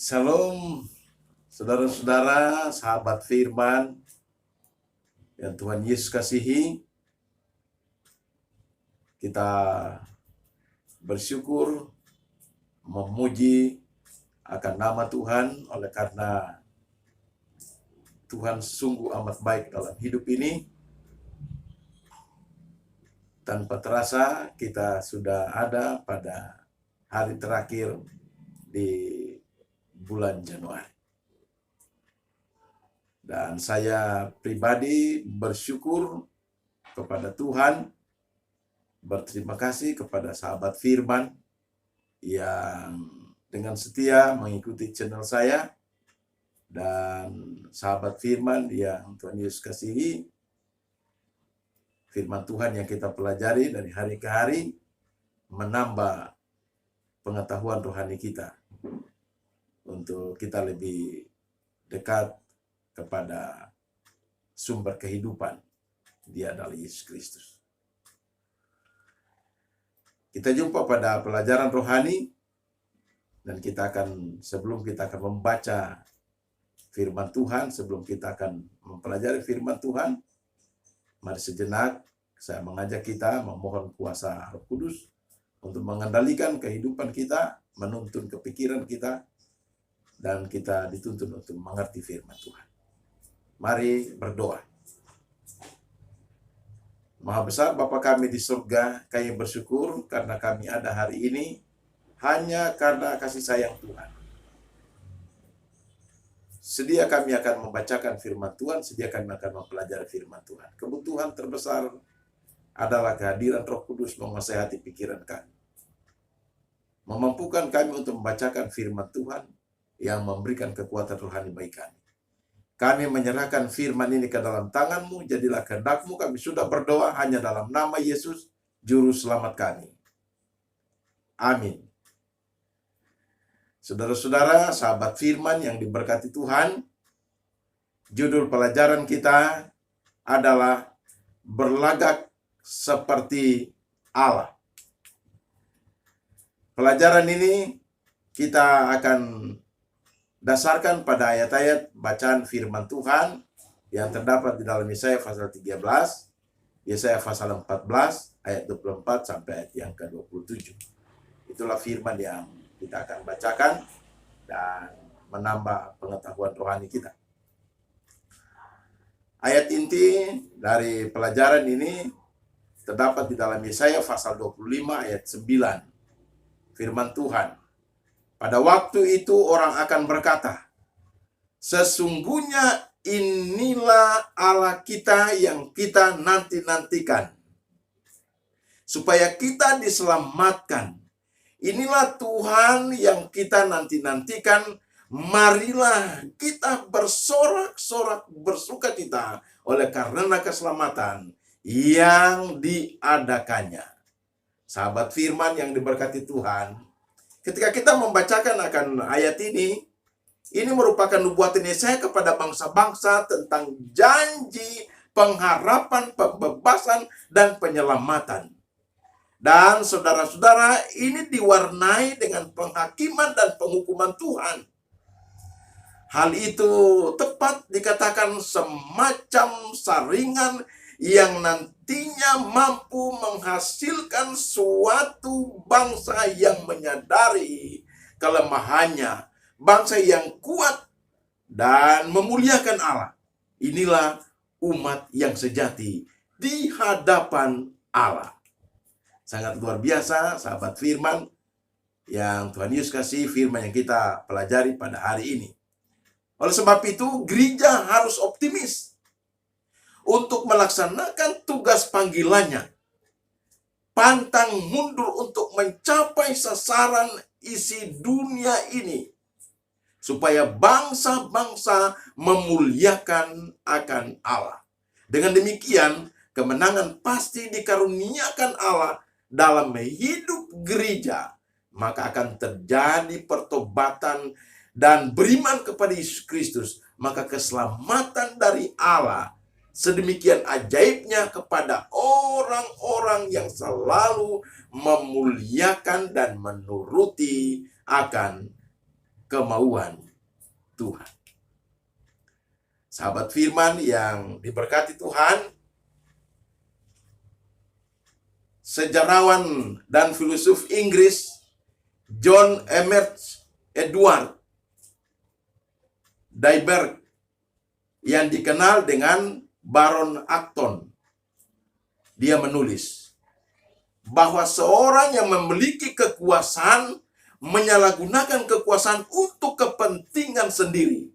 Shalom, saudara-saudara, sahabat firman yang Tuhan Yesus kasihi. Kita bersyukur, memuji akan nama Tuhan oleh karena Tuhan sungguh amat baik dalam hidup ini. Tanpa terasa kita sudah ada pada hari terakhir di bulan Januari. Dan saya pribadi bersyukur kepada Tuhan, berterima kasih kepada sahabat firman yang dengan setia mengikuti channel saya, dan sahabat firman yang Tuhan Yesus kasihi. Firman Tuhan yang kita pelajari dari hari ke hari menambah pengetahuan rohani kita untuk kita lebih dekat kepada sumber kehidupan. Dia adalah Yesus Kristus. Kita jumpa pada pelajaran rohani, dan sebelum kita akan membaca firman Tuhan, sebelum kita akan mempelajari firman Tuhan, mari sejenak saya mengajak kita memohon kuasa Roh Kudus untuk mengendalikan kehidupan kita, menuntun kepikiran kita, dan kita dituntun untuk mengerti firman Tuhan. Mari berdoa. Maha besar Bapa kami di surga, kami bersyukur karena kami ada hari ini hanya karena kasih sayang Tuhan. Sedia kami akan membacakan firman Tuhan, sedia kami akan mempelajari firman Tuhan. Kebutuhan terbesar adalah kehadiran Roh Kudus menguasai hati pikiran kami, memampukan kami untuk membacakan firman Tuhan yang memberikan kekuatan rohani bagi kami. Kami menyerahkan firman ini ke dalam tangan-Mu, jadilah kehendak-Mu. Kami sudah berdoa hanya dalam nama Yesus, Juru Selamat kami. Amin. Saudara-saudara, sahabat firman yang diberkati Tuhan, judul pelajaran kita adalah berlagak seperti Allah. Pelajaran ini kita akan dasarkan pada ayat-ayat bacaan firman Tuhan yang terdapat di dalam Yesaya pasal 13, Yesaya pasal 14, ayat 24 sampai ayat yang ke-27. Itulah firman yang kita akan bacakan dan menambah pengetahuan rohani kita. Ayat inti dari pelajaran ini terdapat di dalam Yesaya pasal 25 ayat 9. Firman Tuhan, pada waktu itu orang akan berkata, sesungguhnya inilah Allah kita yang kita nanti-nantikan, supaya kita diselamatkan. Inilah Tuhan yang kita nanti-nantikan, marilah kita bersorak-sorak bersukacita oleh karena keselamatan yang diadakannya. Sahabat firman yang diberkati Tuhan, ketika kita membacakan akan ayat ini merupakan nubuatan Yesaya kepada bangsa-bangsa tentang janji, pengharapan, pembebasan, dan penyelamatan. Dan saudara-saudara, ini diwarnai dengan penghakiman dan penghukuman Tuhan. Hal itu tepat dikatakan semacam saringan yang nantinya mampu menghasilkan suatu bangsa yang menyadari kelemahannya, bangsa yang kuat dan memuliakan Allah. Inilah umat yang sejati di hadapan Allah. Sangat luar biasa, sahabat firman yang Tuhan Yesus kasih, firman yang kita pelajari pada hari ini. Oleh sebab itu, gereja harus optimis untuk melaksanakan tugas panggilannya, pantang mundur untuk mencapai sasaran isi dunia ini, supaya bangsa-bangsa memuliakan akan Allah. Dengan demikian, kemenangan pasti dikaruniakan Allah dalam hidup gereja, maka akan terjadi pertobatan dan beriman kepada Yesus Kristus, maka keselamatan dari Allah sedemikian ajaibnya kepada orang-orang yang selalu memuliakan dan menuruti akan kemauan Tuhan. Sahabat firman yang diberkati Tuhan, sejarawan dan filsuf Inggris John Edward Dryburgh yang dikenal dengan Baron Acton, dia menulis bahwa seorang yang memiliki kekuasaan menyalahgunakan kekuasaan untuk kepentingan sendiri,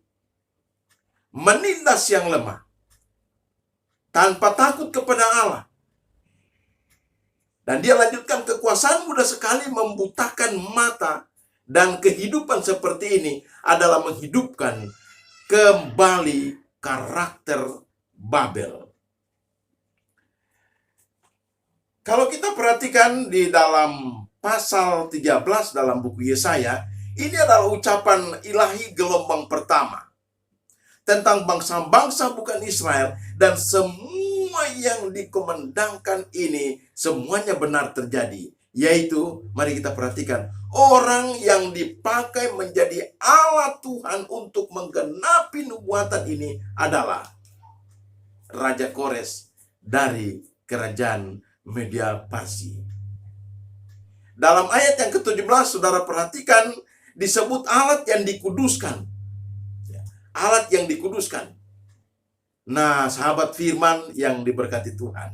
menindas yang lemah tanpa takut kepada Allah. Dan dia lanjutkan, kekuasaan mudah sekali membutakan mata, dan kehidupan seperti ini adalah menghidupkan kembali karakter Babel. Kalau kita perhatikan di dalam pasal 13 dalam buku Yesaya, ini adalah ucapan ilahi gelombang pertama tentang bangsa-bangsa bukan Israel, dan semua yang dikumandangkan ini semuanya benar terjadi. Yaitu, mari kita perhatikan, orang yang dipakai menjadi alat Tuhan untuk menggenapi nubuatan ini adalah Raja Kores dari kerajaan Media Parsi. Dalam ayat yang ke-17, saudara perhatikan, disebut alat yang dikuduskan. Alat yang dikuduskan. Nah, sahabat firman yang diberkati Tuhan,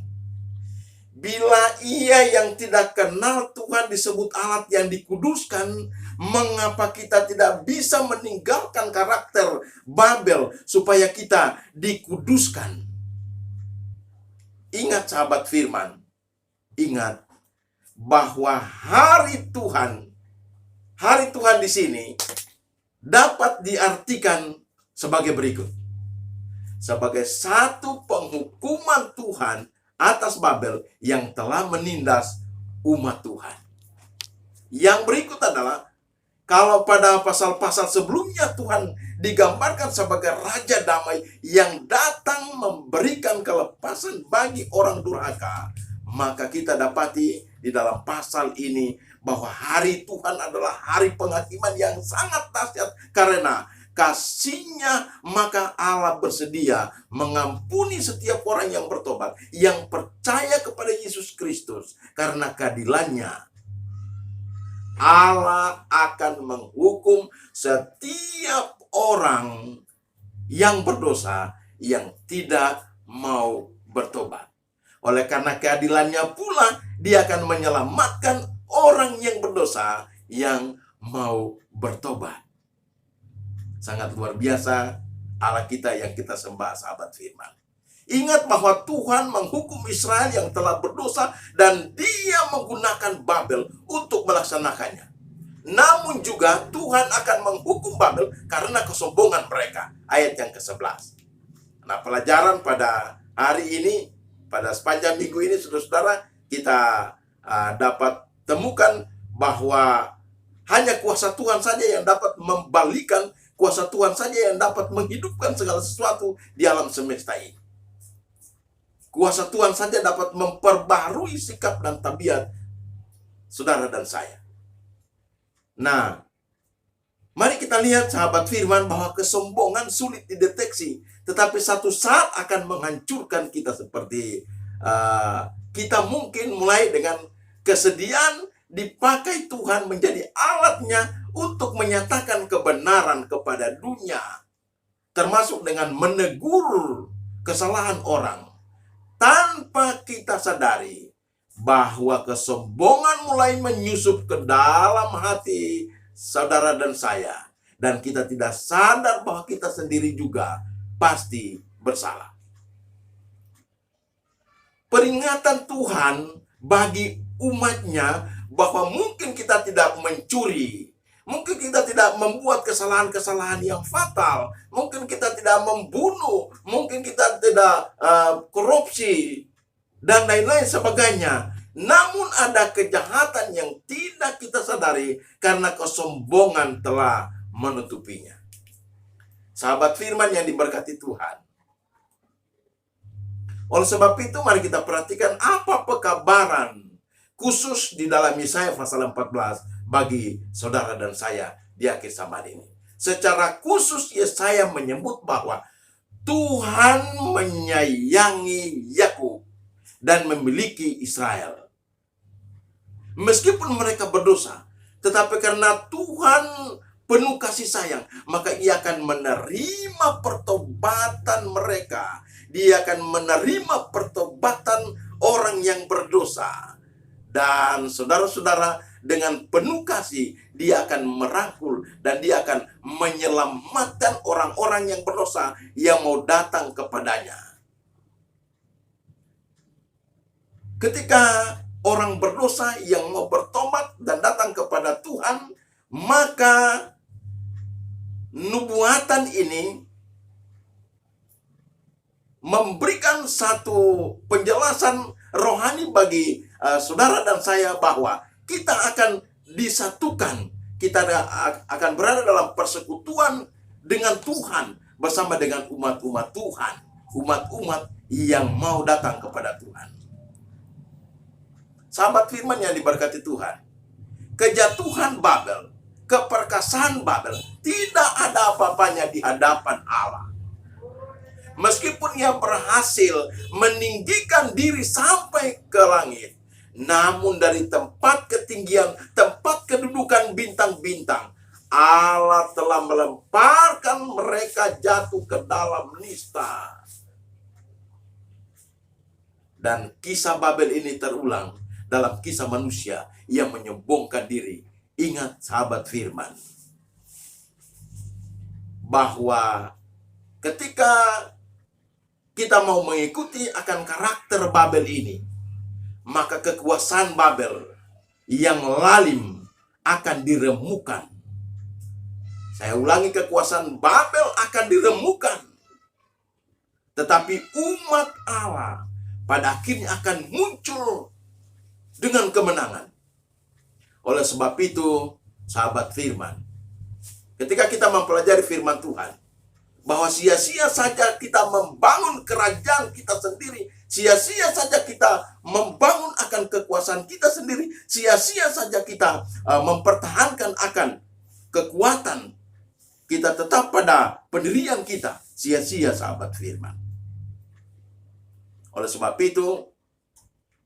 bila ia yang tidak kenal Tuhan disebut alat yang dikuduskan, mengapa kita tidak bisa meninggalkan karakter Babel supaya kita dikuduskan? Ingat sahabat firman, ingat bahwa hari Tuhan di sini dapat diartikan sebagai berikut. Sebagai satu penghukuman Tuhan atas Babel yang telah menindas umat Tuhan. Yang berikut adalah, kalau pada pasal-pasal sebelumnya Tuhan digambarkan sebagai Raja Damai yang datang memberikan kelepasan bagi orang durhaka, maka kita dapati di dalam pasal ini bahwa hari Tuhan adalah hari penghakiman yang sangat dahsyat. Karena kasih-Nya, maka Allah bersedia mengampuni setiap orang yang bertobat, yang percaya kepada Yesus Kristus. Karena keadilan-Nya, Allah akan menghukum setiap orang yang berdosa yang tidak mau bertobat. Oleh karena keadilan-Nya pula, Dia akan menyelamatkan orang yang berdosa yang mau bertobat. Sangat luar biasa Allah kita yang kita sembah, sahabat firman. Ingat bahwa Tuhan menghukum Israel yang telah berdosa, dan Dia menggunakan Babel untuk melaksanakannya. Namun juga Tuhan akan menghukum Babel karena kesombongan mereka. Ayat yang ke-11. Nah, pelajaran pada hari ini, pada sepanjang minggu ini, saudara-saudara, kita dapat temukan bahwa hanya kuasa Tuhan saja yang dapat membalikan, kuasa Tuhan saja yang dapat menghidupkan segala sesuatu di alam semesta ini. Kuasa Tuhan saja dapat memperbarui sikap dan tabiat saudara dan saya. Nah, mari kita lihat sahabat firman bahwa kesombongan sulit dideteksi, tetapi satu saat akan menghancurkan kita. Seperti kita mungkin mulai dengan kesediaan dipakai Tuhan menjadi alatnya untuk menyatakan kebenaran kepada dunia, termasuk dengan menegur kesalahan orang, tanpa kita sadari bahwa kesombongan mulai menyusup ke dalam hati saudara dan saya, dan kita tidak sadar bahwa kita sendiri juga pasti bersalah. Peringatan Tuhan bagi umatnya bahwa mungkin kita tidak mencuri, mungkin kita tidak membuat kesalahan-kesalahan yang fatal, mungkin kita tidak membunuh, mungkin kita tidak korupsi, dan lain-lain sebagainya. Namun ada kejahatan yang tidak kita sadari karena kesombongan telah menutupinya. Sahabat firman yang diberkati Tuhan, oleh sebab itu mari kita perhatikan apa pekabaran khusus di dalam Yesaya pasal 14 bagi saudara dan saya di akhir zaman ini. Secara khusus Yesaya menyebut bahwa Tuhan menyayangi Yakub dan memiliki Israel. Meskipun mereka berdosa, tetapi karena Tuhan penuh kasih sayang, maka Ia akan menerima pertobatan mereka. Dia akan menerima pertobatan orang yang berdosa. Dan saudara-saudara, dengan penuh kasih, Dia akan merangkul dan Dia akan menyelamatkan orang-orang yang berdosa yang mau datang kepadanya. Ketika orang berdosa yang mau bertobat dan datang kepada Tuhan, maka nubuatan ini memberikan satu penjelasan rohani bagi saudara dan saya bahwa kita akan disatukan, kita akan berada dalam persekutuan dengan Tuhan bersama dengan umat-umat Tuhan, umat-umat yang mau datang kepada Tuhan. Sahabat firman yang diberkati Tuhan, kejatuhan Babel, keperkasaan Babel tidak ada apa-apanya di hadapan Allah. Meskipun ia berhasil meninggikan diri sampai ke langit, namun dari tempat ketinggian, tempat kedudukan bintang-bintang, Allah telah melemparkan mereka jatuh ke dalam nista. Dan kisah Babel ini terulang dalam kisah manusia yang menyombongkan diri. Ingat sahabat firman, bahwa ketika kita mau mengikuti akan karakter Babel ini, maka kekuasaan Babel yang lalim akan diremukkan. Saya ulangi, kekuasaan Babel akan diremukkan. Tetapi umat Allah pada akhirnya akan muncul dengan kemenangan. Oleh sebab itu, sahabat firman, ketika kita mempelajari firman Tuhan, bahwa sia-sia saja kita membangun kerajaan kita sendiri, sia-sia saja kita membangun akan kekuasaan kita sendiri, sia-sia saja kita mempertahankan akan kekuatan kita tetap pada pendirian kita, sia-sia sahabat firman. Oleh sebab itu,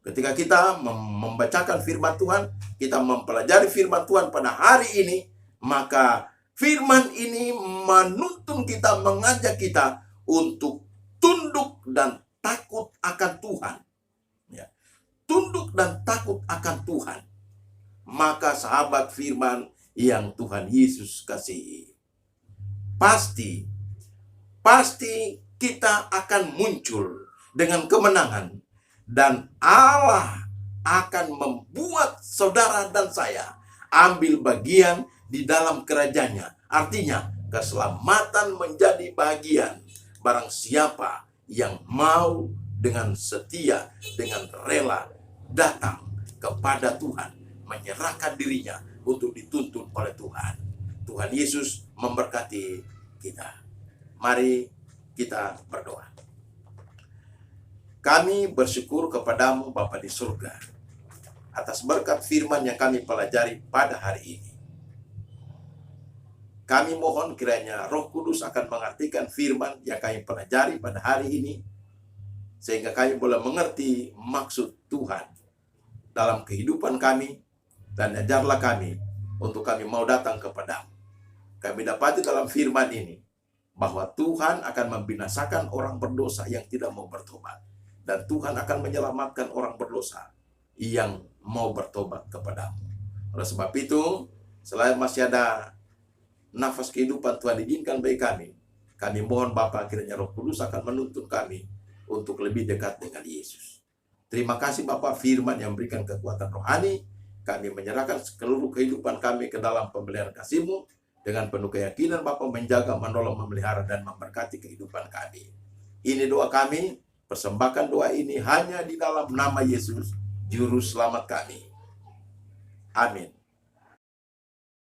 ketika kita membacakan firman Tuhan, kita mempelajari firman Tuhan pada hari ini, maka firman ini menuntun kita, mengajak kita untuk tunduk dan takut akan Tuhan. Ya. Tunduk dan takut akan Tuhan. Maka sahabat firman yang Tuhan Yesus kasihi, pasti kita akan muncul dengan kemenangan. Dan Allah akan membuat saudara dan saya ambil bagian di dalam kerajaannya. Artinya, keselamatan menjadi bagian barang siapa yang mau dengan setia, dengan rela datang kepada Tuhan, menyerahkan dirinya untuk dituntun oleh Tuhan. Tuhan Yesus memberkati kita. Mari kita berdoa. Kami bersyukur kepadamu Bapa di surga atas berkat firman yang kami pelajari pada hari ini. Kami mohon kiranya Roh Kudus akan mengartikan firman yang kami pelajari pada hari ini, sehingga kami boleh mengerti maksud Tuhan dalam kehidupan kami, dan ajarlah kami untuk kami mau datang kepadamu. Kami dapati dalam firman ini bahwa Tuhan akan membinasakan orang berdosa yang tidak mau bertobat. Dan Tuhan akan menyelamatkan orang berdosa yang mau bertobat kepadamu. Oleh sebab itu, selain masih ada nafas kehidupan Tuhan izinkan bagi kami mohon Bapa kiranya Roh Kudus akan menuntun kami untuk lebih dekat dengan Yesus. Terima kasih Bapa firman yang memberikan kekuatan rohani. Kami menyerahkan seluruh kehidupan kami ke dalam pemberian kasih-Mu. Dengan penuh keyakinan Bapa menjaga, menolong, memelihara, dan memberkati kehidupan kami. Ini doa kami. Persembahkan doa ini hanya di dalam nama Yesus, Juru Selamat kami. Amin.